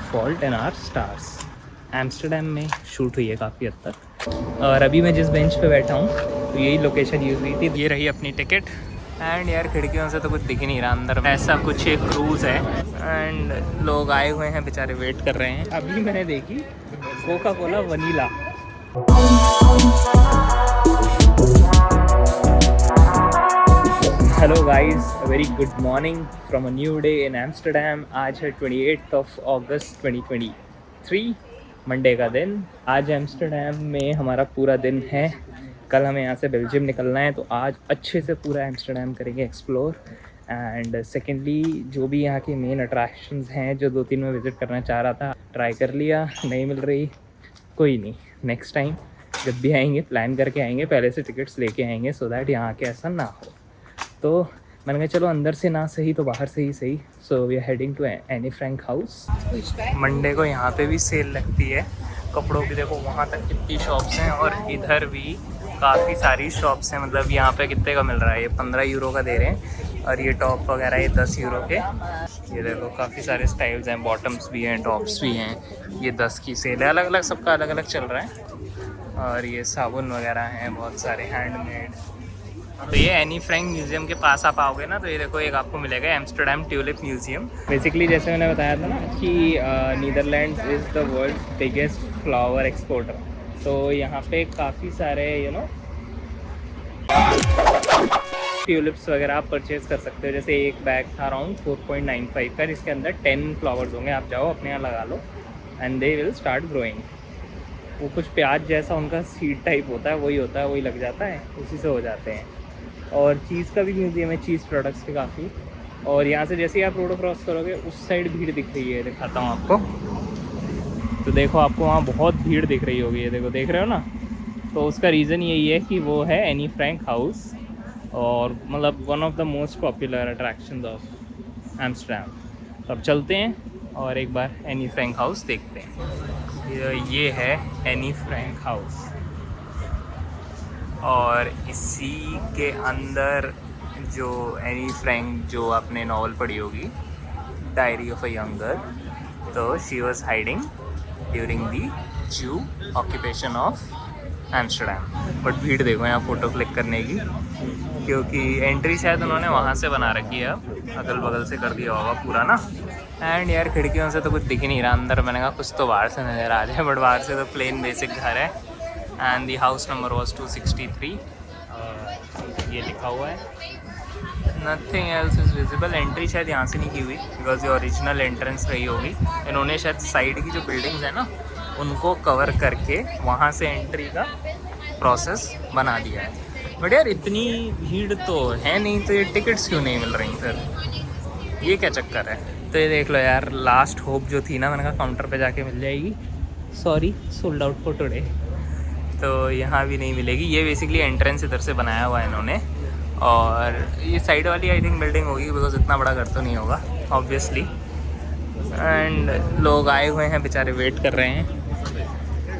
Fault in our stars Amsterdam में shoot हुई है काफ़ी हद तक। और अभी मैं जिस बेंच पे बैठा हूँ तो यही लोकेशन यूज़ हुई थी। ये रही अपनी टिकट एंड यार खिड़कियों से तो कुछ दिख ही नहीं रहा अंदर, ऐसा कुछ एक क्रूज़ है एंड लोग आए हुए हैं बेचारे, वेट कर रहे हैं। अभी मैंने देखी Coca Cola vanilla. Hello guys, very good morning from a new day in Amsterdam. आज है 28 अगस्त 2023, मंडे का दिन। आज एम्स्टर्डम में हमारा पूरा दिन है। कल हमें यहाँ से बेल्जियम निकलना है, तो आज अच्छे से पूरा एम्स्टर्डम करेंगे एक्सप्लोर। एंड सेकेंडली जो भी यहाँ की मेन अट्रैक्शंस हैं, जो 2-3 में विज़िट करना चाह रहा था, ट्राई कर लिया, नहीं मिल रही कोई नहीं, नेक्स्ट टाइम जब भी आएंगे प्लान करके आएंगे, पहले से टिकट्स लेके आएंगे सो दैट यहाँ के ऐसा ना हो। तो मैंने कहा चलो अंदर से ना सही तो बाहर से ही सही। So we are heading to Anne Frank house. Monday को यहाँ पे भी सेल लगती है कपड़ों की। देखो वहाँ तक कितनी शॉप्स हैं और इधर भी काफ़ी सारी शॉप्स हैं। मतलब यहाँ पे कितने का मिल रहा है, ये 15 यूरो का दे रहे हैं और ये टॉप वगैरह ये 10 यूरो के। ये देखो काफ़ी सारे स्टाइल्स हैं, बॉटम्स भी हैं, टॉप्स भी हैं। ये 10 की सेल है, अलग अलग सबका अलग अलग चल रहा है। और ये साबुन वगैरह हैं बहुत सारे हैंडमेड। तो ये एनी फ्रैंक म्यूज़ियम के पास आप आओगे ना, तो ये देखो एक आपको मिलेगा एम्स्टर्डम ट्यूलिप म्यूज़ियम। बेसिकली जैसे मैंने बताया था ना कि Netherlands is the world's biggest flower exporter. तो यहाँ पे काफ़ी सारे ट्यूलिप्स वगैरह आप परचेज़ कर सकते हो। जैसे एक बैग था अराउंड 4.95 का, जिसके अंदर 10 फ्लावर्स होंगे। आप जाओ अपने यहाँ लगा लो and they will start growing. वो कुछ प्याज जैसा उनका सीड टाइप होता है, वही लग जाता है, उसी से हो जाते हैं। और चीज़ का भी म्यूज़ियम है, चीज़ प्रोडक्ट्स के काफ़ी। और यहाँ से जैसे ही आप रोड क्रॉस करोगे उस साइड भीड़ दिख रही है, दिखाता हूँ आपको। तो देखो आपको वहाँ बहुत भीड़ दिख रही होगी, ये देखो, देख रहे हो ना। तो उसका रीज़न यही है कि वो है एनी फ्रैंक हाउस, और मतलब one of the most popular attractions of Amsterdam. तो अब चलते हैं और एक बार एनी फ्रैंक हाउस देखते हैं। ये है एनी फ्रैंक हाउस और इसी के अंदर जो एनी फ्रैंक, जो आपने नॉवल पढ़ी होगी diary of a young girl, तो she was hiding during the Jew occupation of Amsterdam. But भीड़ देखो यहाँ फ़ोटो क्लिक करने की, क्योंकि एंट्री शायद उन्होंने वहाँ से बना रखी है, अब अगल बगल से कर दिया होगा पूरा ना। एंड यार खिड़कियों से तो कुछ दिख ही नहीं रहा अंदर। मैंने कहा कुछ तो बाहर से नज़र आ जाए, बट बाहर से तो प्लेन बेसिक घर है। And the house number was 263। ये लिखा हुआ है, nothing else is visible. Entry शायद यहाँ से नहीं की हुई, बिकॉज ये ओरिजिनल एंट्रेंस रही होगी। इन्होंने शायद साइड की जो बिल्डिंग्स है ना, उनको कवर करके वहाँ से एंट्री का प्रोसेस बना दिया है। बट यार इतनी भीड़ तो है नहीं, तो ये टिकट्स क्यों नहीं मिल रही फिर, ये क्या चक्कर है। तो ये देख लो यार, लास्ट होप जो थी ना, मैंने कहा काउंटर पे जाके मिल जाएगी, sorry sold out for today. तो यहाँ भी नहीं मिलेगी। ये बेसिकली एंट्रेंस इधर से बनाया हुआ है इन्होंने, और ये साइड वाली आई थिंक बिल्डिंग होगी, बिकॉज इतना बड़ा घर तो नहीं होगा ऑब्वियसली। एंड लोग आए हुए हैं बेचारे, वेट कर रहे हैं।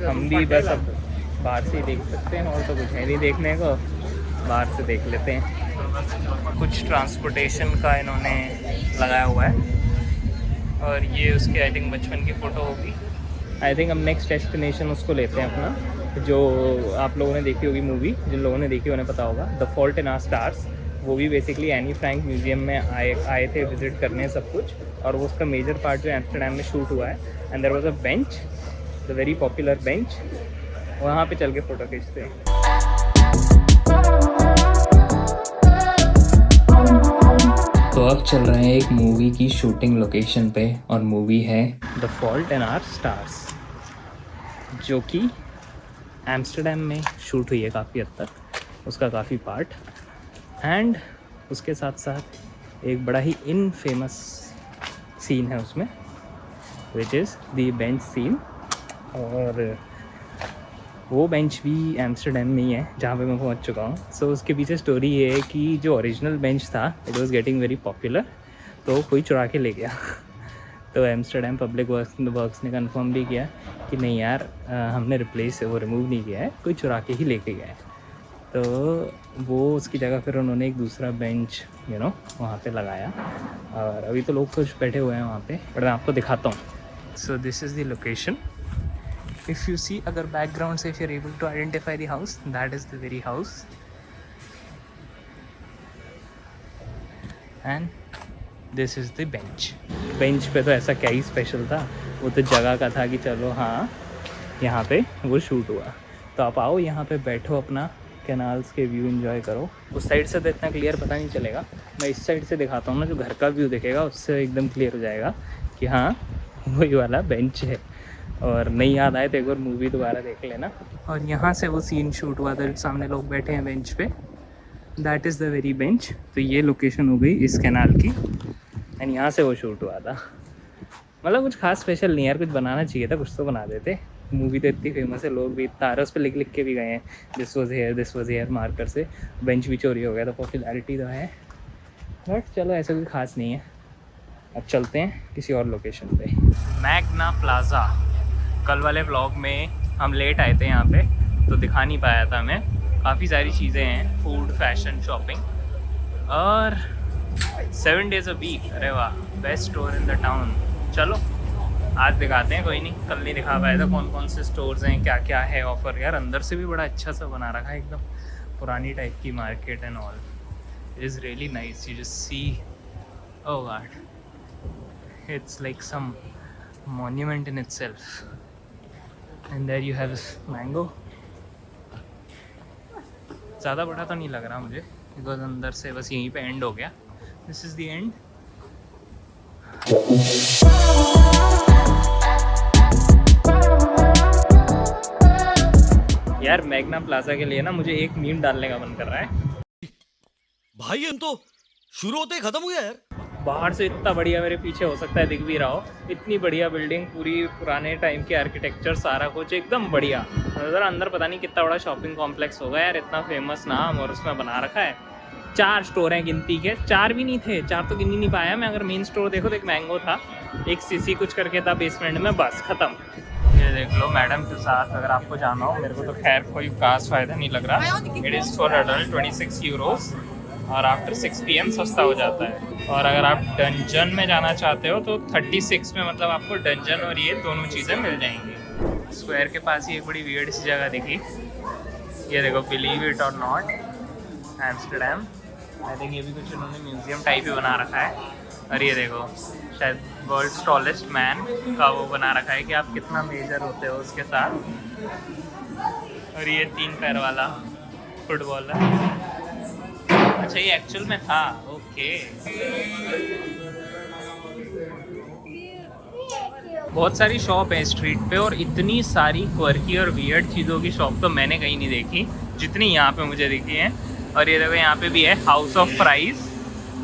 हम भी बस अब बाहर से ही देख सकते हैं, और तो कुछ है नहीं देखने को, बाहर से देख लेते हैं। कुछ ट्रांसपोर्टेशन का इन्होंने लगाया हुआ है, और ये उसके आई थिंक बचपन की फ़ोटो होगी। आई थिंक हम नेक्स्ट डेस्टिनेशन उसको लेते हैं अपना, जो आप लोगों ने देखी होगी मूवी, जिन लोगों ने देखी उन्हें पता होगा, the fault in our stars. वो भी बेसिकली एनी फ्रैंक म्यूज़ियम में आए थे विज़िट करने सब कुछ, और वो उसका मेजर पार्ट जो एम्स्टर्डम में शूट हुआ है। And there was a bench, the very popular bench, वहाँ पे चल के फ़ोटो खींचते हैं। तो अब चल रहे हैं एक मूवी की शूटिंग लोकेशन पे, और मूवी है the fault in our stars, जो कि एम्स्टर्डम में शूट हुई है काफ़ी हद तक, उसका काफ़ी पार्ट। एंड उसके साथ साथ एक बड़ा ही इनफेमस सीन है उसमें, which is the bench scene. और वो बेंच भी एम्स्टर्डम में ही है जहाँ पे मैं पहुँच चुका हूँ। सो उसके पीछे स्टोरी ये है कि जो ओरिजिनल बेंच था, it was getting very popular, तो कोई चुरा के ले गया। तो एम्स्टर्डम पब्लिक वर्क्स ने कंफर्म भी किया कि नहीं यार, हमने रिप्लेस वो रिमूव नहीं किया है, कोई चुरा के ही लेके गया है। तो वो उसकी जगह फिर उन्होंने एक दूसरा बेंच वहाँ पे लगाया। और अभी तो लोग कुछ बैठे हुए हैं वहाँ पे, बट मैं आपको दिखाता हूँ। So this is the location. If you see, अगर background से if you're able to identify the house, that is the very house. And this is the bench. Bench पे तो ऐसा क्या ही स्पेशल था, वो तो जगह का था कि चलो हाँ यहाँ पे वो शूट हुआ। तो आप आओ यहाँ पे बैठो, अपना कैनाल्स के व्यू एंजॉय करो। उस साइड से तो इतना क्लियर पता नहीं चलेगा, मैं इस साइड से दिखाता हूँ ना, जो घर का व्यू दिखेगा उससे एकदम क्लियर हो जाएगा कि हाँ वही वाला बेंच है। और नहीं याद आए तो एक बार मूवी दोबारा देख लेना। और यहाँ से वो सीन शूट हुआ था, सामने लोग बैठे हैं बेंच पे, that is the very bench. तो ये लोकेशन हो गई इस कैनाल की, एंड यहाँ से वो शूट हुआ था। मतलब कुछ खास स्पेशल नहीं यार, कुछ बनाना चाहिए था, कुछ तो बना देते। मूवी तो इतनी फेमस है, लोग भी तारों पे लिख लिख के भी गए हैं दिस वॉज हेयर मार्कर से। बेंच भी चोरी हो गया, तो पॉपुलैरिटी तो है, बट चलो ऐसा कोई खास नहीं है। अब चलते हैं किसी और लोकेशन पे। Magna plaza. कल वाले व्लॉग में हम लेट आए थे यहाँ पे, तो दिखा नहीं पाया था मैं। काफ़ी सारी चीज़ें हैं, फूड, फैशन, शॉपिंग, और 7 days a week। अरे वाह, best store in the town. चलो आज दिखाते हैं, कोई नहीं, कल नहीं दिखा पाया था कौन कौन से स्टोर्स हैं, क्या क्या है ऑफर। यार अंदर से भी बड़ा अच्छा सा बना रखा है, एकदम पुरानी टाइप की market and all. It is really nice. You just see, oh God, it's like some monument in itself, and there you have mango। ज़्यादा बड़ा तो नहीं लग रहा मुझे, बिकॉज अंदर से बस यहीं पे एंड हो गया। This is the end. यार मैग्ना प्लाजा के लिए ना मुझे एक मीम डालने का मन कर रहा है भाई। हम तो शुरू होते ही खत्म हो गया यार। बाहर से इतना बढ़िया, मेरे पीछे हो सकता है दिख भी रहा हो, इतनी बढ़िया बिल्डिंग, पूरी पुराने टाइम के आर्किटेक्चर, सारा कुछ एकदम बढ़िया। ज़रा अंदर पता नहीं कितना बड़ा शॉपिंग कॉम्प्लेक्स होगा यार, इतना फेमस नाम, और उसमें बना रखा है। 4 स्टोर हैं, गिनती के 4 भी नहीं थे, 4 तो गिन ही नहीं पाया मैं। अगर मेन स्टोर देखो तो एक मैंगो था, एक सीसी कुछ करके था बेसमेंट में, बस ख़त्म। ये देख लो मैडम के साथ, अगर आपको जाना हो। मेरे को तो खैर कोई खास फ़ायदा नहीं लग रहा। It is for adult 26 euros, और आफ्टर 6 PM सस्ता हो जाता है। और अगर आप डंजन में जाना चाहते हो तो 36 में, मतलब आपको डंजन और ये दोनों चीज़ें मिल जाएंगी। स्क्वायर के पास ही एक बड़ी वियर्ड सी जगह दिखी, ये देखो, बिलीव इट और नॉट, एम्स्टर्डम। आई थिंक ये भी कुछ उन्होंने म्यूज़ियम टाइप ही बना रखा है। और ये देखो, शायद वर्ल्ड्स टॉलेस्ट मैन का वो बना रखा है कि आप कितना मेजर होते हो उसके साथ। और ये 3 पैर वाला फुटबॉलर, अच्छा ये एक्चुअल में था, ओके। बहुत सारी शॉप है स्ट्रीट पे, और इतनी सारी क्वर्की और वियर्ड चीज़ों की शॉप तो मैंने कहीं नहीं देखी जितनी यहाँ पे मुझे दिखी है। और ये देखो यहाँ पे भी है हाउस ऑफ फ्राइज़,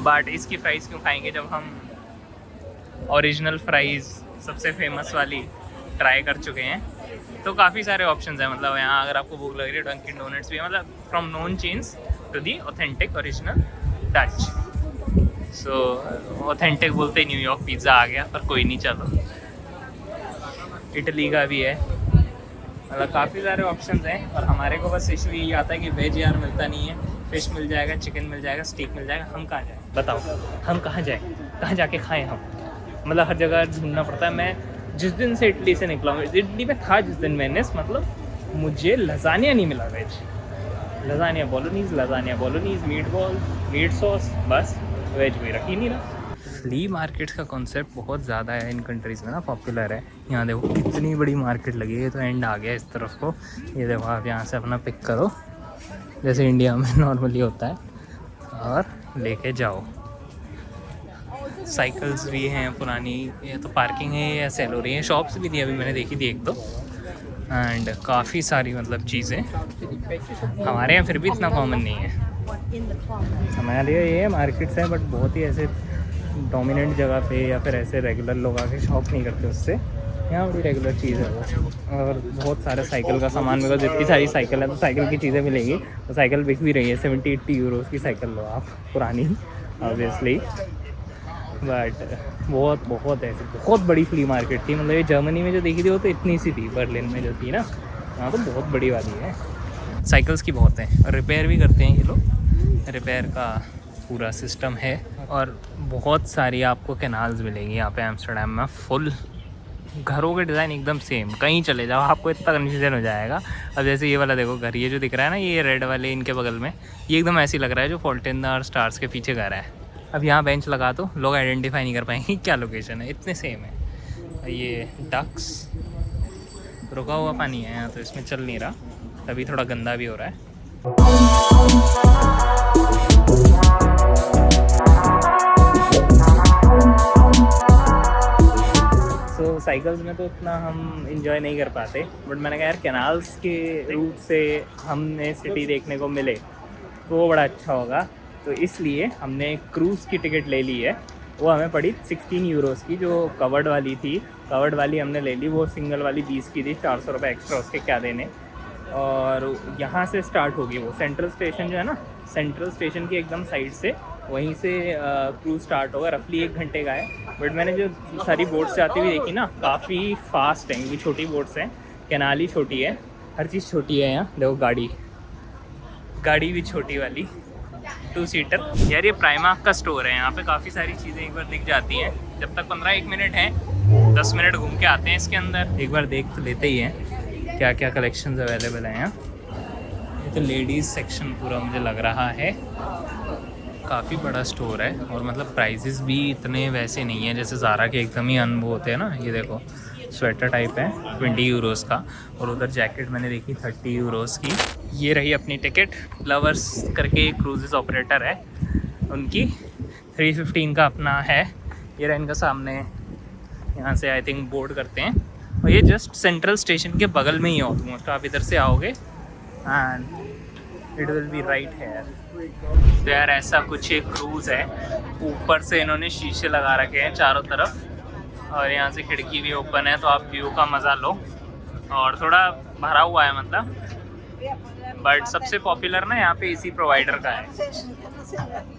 बट इसकी फ्राइज़ क्यों खाएंगे जब हम ओरिजिनल फ्राइज़ सबसे फेमस वाली ट्राई कर चुके हैं। तो काफ़ी सारे ऑप्शंस हैं, मतलब यहाँ अगर आपको भूख लग रही है, डंकिन डोनट्स भी है, मतलब from known chains to the authentic original Dutch. So authentic बोलते ही न्यूयॉर्क पिज़्ज़ा आ गया, पर कोई नहीं, चलो। इटली का भी है, मतलब काफ़ी सारे ऑप्शंस हैं। और हमारे को बस इशू यही आता है कि वेज यार मिलता नहीं है। फ़िश मिल जाएगा, चिकन मिल जाएगा, स्टीक मिल जाएगा, हम कहाँ जाएँ बताओ, हम कहाँ जाएँ, कहाँ जाके खाएँ हम? मतलब हर जगह ढूंढना पड़ता है। मैं जिस दिन से इटली से निकला हूँ, इटली में था जिस दिन मैंने, मतलब मुझे लजानिया नहीं मिला veg. Lasagne बोलोनीज, meet ball, meet sauce, बस वेज कोई रख ही नहीं रहा। फ्ली मार्केट का कॉन्सेप्ट बहुत ज़्यादा है इन कंट्रीज़ में ना, पॉपुलर है। यहाँ देखो कितनी बड़ी मार्केट लगी है, तो एंड आ गया इस तरफ को। ये देखो आप यहाँ से अपना पिक करो, जैसे इंडिया में नॉर्मली होता है, और लेके जाओ। साइकिल्स भी हैं पुरानी, ये तो पार्किंग है या सेल हो रही है। शॉप्स भी थी, अभी मैंने देखी थी 1-2, एंड काफ़ी सारी मतलब चीज़ें। हमारे यहाँ फिर भी इतना कॉमन नहीं है। हमारे लिए ये मार्केट्स हैं, बट बहुत ही ऐसे डोमिनेंट जगह पे, या फिर ऐसे रेगुलर लोग आके शॉप नहीं करते उससे। यहाँ बड़ी रेगुलर चीज़ है वो। और बहुत सारे साइकिल का सामान, बिकॉज जितनी सारी साइकिल है तो साइकिल की चीज़ें मिलेंगी। तो साइकिल बिक भी रही है, 70-80 यूरोज़ की साइकिल लो आप, पुरानी ऑब्वियसली। बट बहुत ऐसी बहुत बड़ी फ्ली मार्केट थी। मतलब ये जर्मनी में जो देखी थी वो तो इतनी सी थी, बर्लिन में जो थी ना, यहाँ तो बहुत बड़ी वाली है। साइकिल्स की बहुत हैं, और रिपेयर भी करते हैं ये लोग, रिपेयर का पूरा सिस्टम है। और बहुत सारी आपको कैनाल्स मिलेंगी यहाँ पे एम्स्टर्डम में, फुल घरों के डिज़ाइन एकदम सेम, कहीं चले जाओ आपको इतना कन्फ्यूजन हो जाएगा। अब जैसे ये वाला देखो घर, ये जो दिख रहा है ना, ये रेड वाले इनके बगल में, ये एकदम ऐसे लग रहा है जो फॉल्टेन और स्टार्स के पीछे घर है। अब यहाँ बेंच लगा तो लोग आइडेंटिफाई नहीं कर पाएंगे क्या लोकेशन है, इतने सेम है। ये डक्स, रुका हुआ पानी है यहाँ तो इसमें चल नहीं रहा, तभी थोड़ा गंदा भी हो रहा है। तो साइकिल्स में तो उतना हम इंजॉय नहीं कर पाते, बट मैंने कहा यार कैनाल्स के रूट से हमने सिटी देखने को मिले तो वो बड़ा अच्छा होगा, तो इसलिए हमने क्रूज़ की टिकट ले ली है। वो हमें पड़ी 16 यूरोस की, जो कवर्ड वाली थी। कवर्ड वाली हमने ले ली, वो सिंगल वाली 20 की थी, 400 रुपये एक्स्ट्रा उसके क्या देने। और यहाँ से स्टार्ट होगी वो सेंट्रल स्टेशन जो है ना, सेंट्रल स्टेशन की एकदम साइड से, वहीं से क्रूज़ स्टार्ट होगा। रफली 1 घंटे का है, बट मैंने जो सारी बोट्स जाती हुई देखी ना, काफ़ी फास्ट हैं, क्योंकि छोटी बोट्स हैं, कैनाल ही छोटी है, हर चीज़ छोटी है यहाँ। देखो गाड़ी भी छोटी वाली 2 सीटर। यार ये प्राइमार्क का स्टोर है, यहाँ पे काफ़ी सारी चीज़ें एक बार दिख जाती हैं। जब तक 15-1 मिनट हैं, 10 मिनट घूम के आते हैं इसके अंदर, एक बार देख तो लेते ही हैं क्या क्या कलेक्शंस अवेलेबल हैं यहाँ। ये तो लेडीज़ सेक्शन पूरा मुझे लग रहा है, काफ़ी बड़ा स्टोर है। और मतलब प्राइसेस भी इतने वैसे नहीं है जैसे ज़ारा के एकदम ही अनबो होते हैं ना। ये देखो स्वेटर टाइप है 20 यूरोस का, और उधर जैकेट मैंने देखी 30 यूरोस की। ये रही अपनी टिकट, लवर्स करके क्रूजेस ऑपरेटर है उनकी, 315 का अपना है। ये रहा इनका सामने, यहाँ से आई थिंक बोर्ड करते हैं, और ये जस्ट सेंट्रल स्टेशन के बगल में ही है ऑलमोस्ट। आप इधर से आओगे and it will be right here. तो यार ऐसा कुछ एक क्रूज़ है, ऊपर से इन्होंने शीशे लगा रखे हैं चारों तरफ, और यहाँ से खिड़की भी ओपन है, तो आप व्यू का मज़ा लो। और थोड़ा भरा हुआ है मतलब, बट सबसे पॉपुलर ना यहाँ पे इसी प्रोवाइडर का है।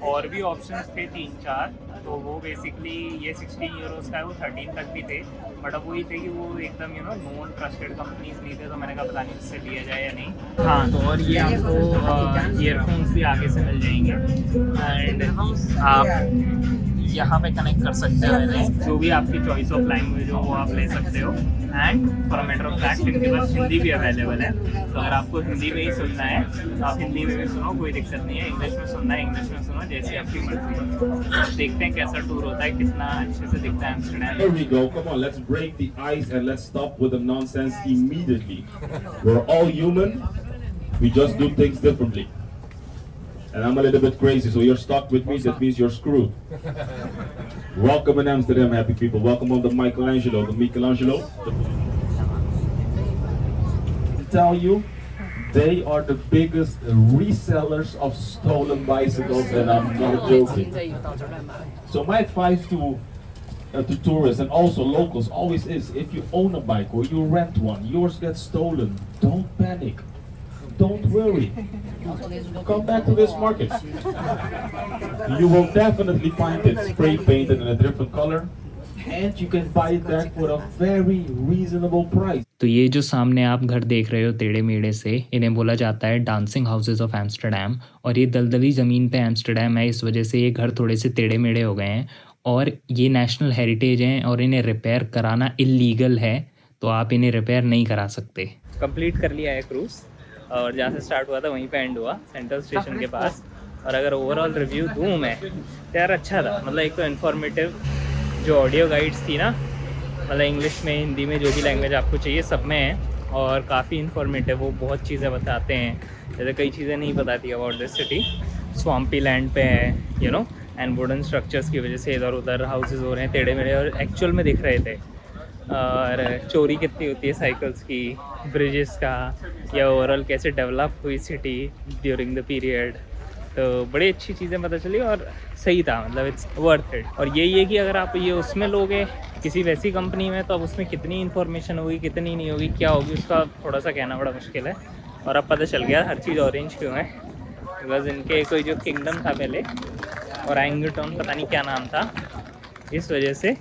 और भी ऑप्शंस थे 3-4, तो वो बेसिकली ये 16 यूरोस का है, वो 13 तक भी थे, बट अब वही थे कि वो एकदम नॉन ट्रस्टेड कंपनीज नहीं थे, तो मैंने कहा पता नहीं उससे लिया जाए या नहीं। हाँ, तो और ये आपको ईयरफोन्स भी आगे से मिल जाएंगे, एंड आप यहाँ पे कनेक्ट कर सकते हो जो भी आपकी चॉइस ऑफ लैंग्वेज हो वो आप ले सकते हो। And for matter of fact इनके पास हिंदी भी अवेलेबल है, तो अगर आपको हिंदी में ही सुनना है तो आप हिंदी में भी सुनो, कोई दिक्कत नहीं है। इंग्लिश में सुनना है इंग्लिश में सुनो, जैसे आपकी मर्जी। देखते हैं कैसा टूर होता है, कितना अच्छे से दिखता है Amsterdam. Here we go. Come on, let's break the ice and let's stop with the nonsense immediately. We're all human. We just do things differently. And I'm a little bit crazy, so you're stuck with me. That means you're screwed. Welcome in Amsterdam, happy people. Welcome on the Michelangelo. To tell you, they are the biggest resellers of stolen bicycles, and I'm not joking. So my advice to tourists and also locals always is: if you own a bike or you rent one, yours gets stolen, don't panic. Don't worry. Come back to this market. You will definitely find it spray painted in a different color, and you can buy it back for a very reasonable price. तो ये जो सामने आप घर देख रहे हो टेढ़े मेढ़े से, इन्हें बोला जाता है डांसिंग हाउसेज ऑफ एम्स्टर्डम, और ये दलदली ज़मीन पे एम्स्टर्डम है, इस वजह से ये घर थोड़े से टेढ़े मेढ़े हो गए हैं, और ये नेशनल हेरिटेज हैं, और इन्हें रिपेयर कराना इलीगल है, तो आप इन्हें रिपेयर नहीं करा सकते। कंप्लीट कर लिया है क्रूज़, और जहाँ से स्टार्ट हुआ था वहीं पे एंड हुआ, सेंट्रल स्टेशन के पास। और अगर ओवरऑल रिव्यू दूँ मैं, तो यार अच्छा था। मतलब एक तो इन्फॉर्मेटिव जो ऑडियो गाइड्स थी ना, मतलब इंग्लिश में हिंदी में जो भी लैंग्वेज आपको चाहिए सब में है, और काफ़ी इन्फॉर्मेटिव, वो बहुत चीज़ें बताते हैं, जैसे कई चीज़ें नहीं बताती अबाउट दिस सिटी। स्वाम्पी लैंड पे है एंड वुडन स्ट्रक्चर्स की वजह से इधर उधर हाउसेज हो रहे हैं टेढ़े मेढ़े, और एक्चुअल में दिख रहे थे। और चोरी कितनी होती है साइकिल्स की, ब्रिजेस का, या ओवरऑल कैसे डेवलप हुई सिटी ड्यूरिंग द पीरियड, तो बड़ी अच्छी चीज़ें पता चली, और सही था, मतलब इट्स वर्थ इट। और यही है कि अगर आप ये उसमें लोगे किसी वैसी कंपनी में, तो अब उसमें कितनी इन्फॉर्मेशन होगी कितनी नहीं होगी क्या होगी, उसका थोड़ा सा कहना बड़ा मुश्किल है। और अब पता चल गया हर चीज़ ऑरेंज क्यों है, बिकॉज इनके कोई जो किंगडम था पहले, और एंगटन पता नहीं क्या नाम था, इस वजह से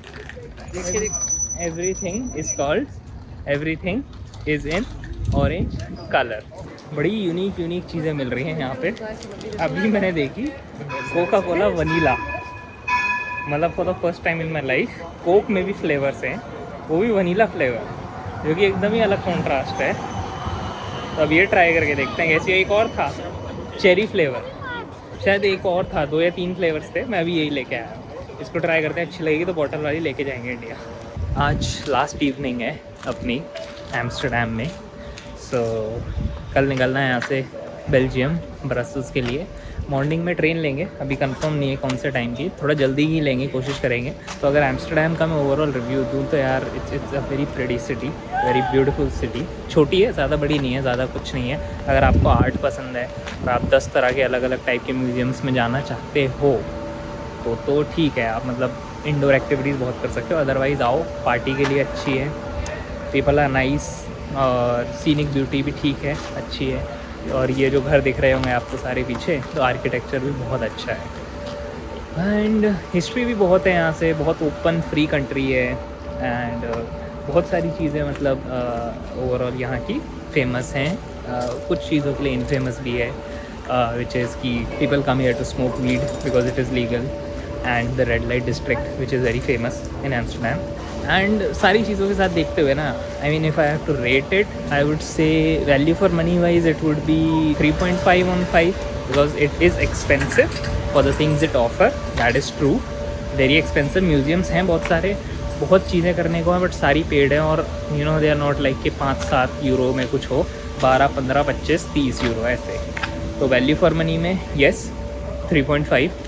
everything is in orange colour. बड़ी यूनिक चीज़ें मिल रही हैं यहाँ पे। अभी मैंने देखी कोका कोला वनीला, मतलब for the first time in my life. Coke में भी फ्लेवर्स हैं, वो भी वनीला फ्लेवर, जो कि एकदम ही अलग कॉन्ट्रास्ट है। तो अब ये ट्राई करके देखते हैं कैसी। एक और था चेरी फ्लेवर, शायद एक और था, 2 या 3 फ्लेवर्स थे, मैं अभी यही लेके आया हूँ। इसको ट्राई करते हैं, अच्छी लगेगी तो बॉटल वाली लेके जाएंगे इंडिया। आज लास्ट इवनिंग है अपनी एम्स्टर्डम में। सो कल निकलना है यहाँ से बेल्जियम ब्रसल्स के लिए। मॉर्निंग में ट्रेन लेंगे, अभी कंफर्म नहीं है कौन से टाइम की, थोड़ा जल्दी ही लेंगे, कोशिश करेंगे। तो अगर एम्स्टर्डम का मैं ओवरऑल रिव्यू दूँ तो यार it's a very pretty city, very beautiful city. छोटी है, ज़्यादा बड़ी नहीं है, ज़्यादा कुछ नहीं है। अगर आपको आर्ट पसंद है और आप 10 तरह के अलग अलग टाइप के म्यूजियम्स में जाना चाहते हो तो ठीक है, आप मतलब इंडोर एक्टिविटीज़ बहुत कर सकते हो। अदरवाइज़ आओ, पार्टी के लिए अच्छी है, पीपल आर नाइस और सीनिक ब्यूटी भी ठीक है, अच्छी है। और ये जो घर दिख रहे होंगे आपको सारे पीछे, तो आर्किटेक्चर भी बहुत अच्छा है एंड हिस्ट्री भी बहुत है यहाँ से। बहुत ओपन फ्री कंट्री है एंड बहुत सारी चीज़ें मतलब ओवरऑल यहाँ की फेमस हैं। कुछ चीज़ों के लिए इनफेमस भी है, विच इज़ की people come here to smoke weed because it is legal, and the red light district which is very famous in Amsterdam. And सारी चीज़ों के साथ देखते हुए ना, I mean if I have to rate it, I would say value for money wise it would be 3.5 on 5 because it is expensive for the things it offer, that is true. Very expensive. Museums हैं बहुत सारे, बहुत चीज़ें करने को हैं, but सारी paid हैं और you know they are not like कि 5-7 यूरो में कुछ हो, 12, 15, 25, 30 यूरो ऐसे। तो वैल्यू फॉर मनी में येस 3.5।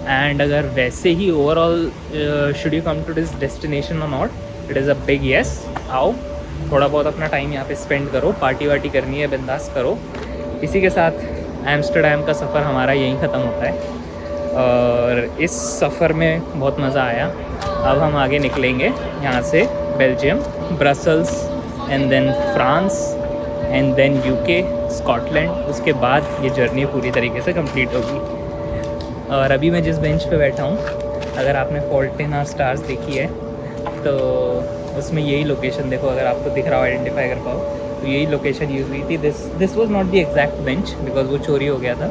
एंड अगर वैसे ही overall should you come to this destination और not, it is a big yes. आओ, थोड़ा बहुत अपना टाइम यहाँ पे स्पेंड करो, पार्टी वार्टी करनी है बिंदास करो। इसी के साथ एम्स्टर्डम का सफ़र हमारा यहीं ख़त्म होता है और इस सफ़र में बहुत मज़ा आया। अब हम आगे निकलेंगे यहाँ से Belgium, Brussels and then France and then UK, Scotland. उसके बाद ये जर्नी पूरी तरीके से कंप्लीट होगी। और अभी मैं जिस बेंच पे बैठा हूँ, अगर आपने फॉल्ट इन आवर स्टार्स देखी है तो उसमें यही लोकेशन देखो, अगर आपको दिख रहा हो, आइडेंटिफाई कर पाओ, तो यही लोकेशन यूज़ हुई थी। This was not the exact bench because वो चोरी हो गया था।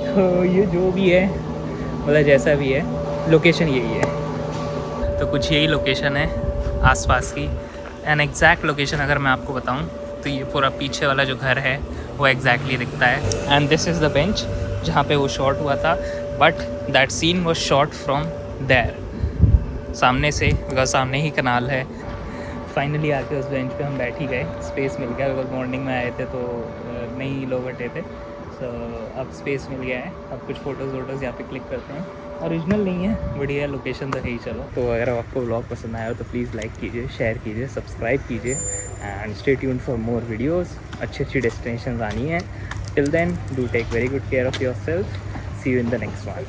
तो ये जो भी है, मतलब जैसा भी है, लोकेशन यही है। तो कुछ यही लोकेशन है आसपास की। एन एग्जैक्ट लोकेशन अगर मैं आपको बताऊँ तो ये पूरा पीछे वाला जो घर है वो एग्जैक्टली दिखता है। And this is the bench जहाँ पे वो शॉट हुआ था, but that scene was shot from there, सामने से, बिकॉज सामने ही कनाल है। फाइनली आके उस बेंच पे हम बैठ ही गए, स्पेस मिल गया बिकॉज मॉर्निंग में आए थे तो नहीं लोग हटे थे। सो अब स्पेस मिल गया है, अब कुछ फ़ोटोज़ वोटोज़ यहाँ पे क्लिक करते हैं। ओरिजिनल नहीं है, बढ़िया लोकेशन तो है ही। चलो, तो अगर आपको व्लॉग पसंद आया हो तो प्लीज़ लाइक कीजिए, शेयर कीजिए, सब्सक्राइब कीजिए and stay tuned for more videos. अच्छी अच्छी डेस्टिनेशन आनी है। Till then, do take very good care of yourself. See you in the next one.